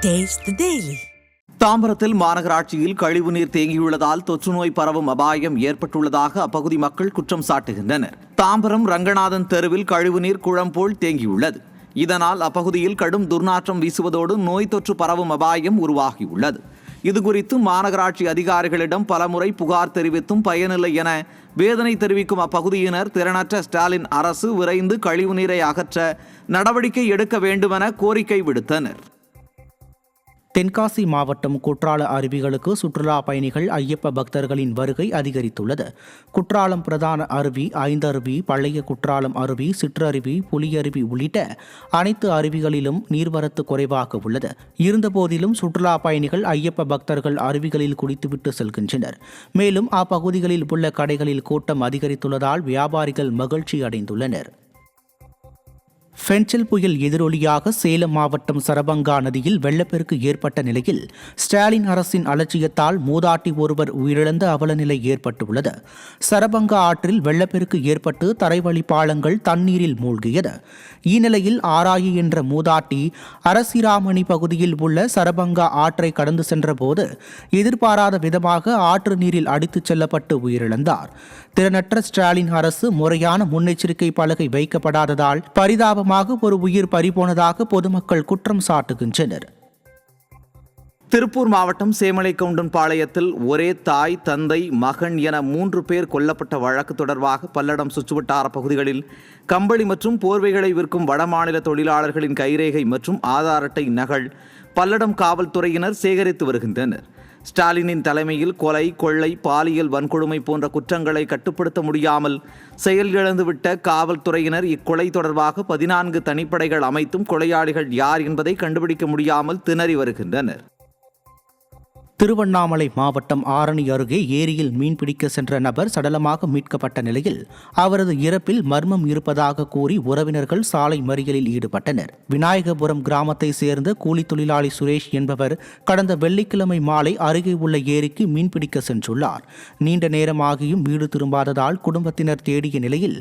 Taste the Daily. தாம்பரத்தில் மாநகராட்சியில் கழிவுநீர் தேங்கியுள்ளதால் தொற்றுநோய் பரவும் அபாயம் ஏற்பட்டுள்ளதாக அப்பகுதி மக்கள் குற்றம் சாட்டுகின்றனர். தாம்பரம் ரங்கநாதன் தெருவில் கழிவுநீர் குளம் போல் தேங்கியுள்ளது. இதனால் அப்பகுதியில் கடும் துர்நாற்றம் வீசுவதோடு நோய் தொற்று பரவும் அபாயம் உருவாகியுள்ளது. இதுகுறித்து மாநகராட்சி அதிகாரிகளிடம் பலமுறை புகார் தெரிவித்தும் பயனில்லை என வேதனை தெரிவிக்கும் அப்பகுதியினர் திறனற்ற ஸ்டாலின் அரசு விரைந்து கழிவுநீரை அகற்ற நடவடிக்கை எடுக்க வேண்டுமென கோரிக்கை விடுத்தனர். தென்காசி மாவட்டம் குற்றால அருவிகளுக்கு சுற்றுலா பயணிகள் ஐயப்ப பக்தர்களின் வருகை அதிகரித்துள்ளது. குற்றாலம் பிரதான அருவி, ஐந்தருவி, பழைய குற்றாலம் அருவி, சிற்றருவி, புலியருவி உள்ளிட்ட அனைத்து அருவிகளிலும் நீர்வரத்து குறைவாக உள்ளது. இருந்தபோதிலும் சுற்றுலா பயணிகள் ஐயப்ப பக்தர்கள் அருவிகளில் குளித்துவிட்டு செல்கின்றனர். மேலும் அப்பகுதிகளில் உள்ள கடைகளில் கூட்டம் அதிகரித்துள்ளதால் வியாபாரிகள் மகிழ்ச்சி அடைந்துள்ளனர். பென்சில் புயல் எதிரொலியாக சேலம் மாவட்டம் சரபங்கா நதியில் வெள்ளப்பெருக்கு ஏற்பட்ட நிலையில் ஸ்டாலின் அரசின் அலட்சியத்தால் மூதாட்டி ஒருவர் உயிரிழந்த அவலநிலை ஏற்பட்டுள்ளது. சரபங்கா ஆற்றில் வெள்ளப்பெருக்கு ஏற்பட்டு தரைவழி பாலங்கள் தண்ணீரில் மூழ்கியது. இந்நிலையில் ஆராயி என்ற மூதாட்டி அரசிராமணி பகுதியில் உள்ள சரபங்கா ஆற்றை கடந்து சென்றபோது எதிர்பாராத விதமாக ஆற்று நீரில் அடித்துச் செல்லப்பட்டு உயிரிழந்தார். திறனற்ற ஸ்டாலின் அரசு முறையான முன்னெச்சரிக்கை பலகை வைக்கப்படாததால் பரிதாபமாக ஒரு உயிர் பறிபோனதாக பொதுமக்கள் குற்றம் சாட்டுகின்றனர். திருப்பூர் மாவட்டம் சேமலைக்கவுண்டன் பாளையத்தில் ஒரே தாய், தந்தை, மகன் என 3 பேர் கொல்லப்பட்ட வழக்கு தொடர்பாக பல்லடம் சுற்றுவட்டார பகுதிகளில் கம்பளி மற்றும் போர்வைகளை விற்கும் வடமாநில தொழிலாளர்களின் கைரேகை மற்றும் ஆதார் அட்டை நகல் பல்லடம் காவல்துறையினர் சேகரித்து வருகின்றனர். ஸ்டாலினின் தலைமையில் கொலை, கொள்ளை, பாலியல் வன்கொடுமை போன்ற குற்றங்களை கட்டுப்படுத்த முடியாமல் செயலிழந்துவிட்ட காவல்துறையினர் இக்கொலை தொடர்பாக 14 தனிப்படைகள் அமைத்தும் கொலையாளிகள் யார் என்பதை கண்டுபிடிக்க முடியாமல் திணறி வருகின்றனர். திருவண்ணாமலை மாவட்டம் ஆரணி அருகே ஏரியில் மீன்பிடிக்க சென்ற நபர் சடலமாக மீட்கப்பட்ட நிலையில் அவரது இறப்பில் மர்மம் இருப்பதாக கூறி உறவினர்கள் சாலை மறியலில் ஈடுபட்டனர். விநாயகபுரம் கிராமத்தை சேர்ந்த கூலி தொழிலாளி சுரேஷ் என்பவர் கடந்த வெள்ளிக்கிழமை மாலை அருகே உள்ள ஏரிக்கு மீன்பிடிக்க சென்றுள்ளார். நீண்ட நேரமாகியும் வீடு திரும்பாததால் குடும்பத்தினர் தேடிய நிலையில்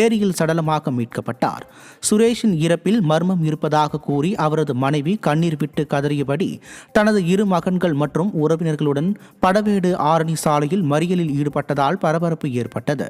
ஏரியில் சடலமாக மீட்கப்பட்டார். சுரேஷின் இறப்பில் மர்மம் இருப்பதாக கூறி அவரது மனைவி கண்ணீர் விட்டு கதறியபடி தனது 2 மகன்கள் மற்றும் உறவினர்களுடன் படவேடு ஆரணி சாலையில் மறியலில் ஈடுபட்டதால் பரபரப்பு ஏற்பட்டது.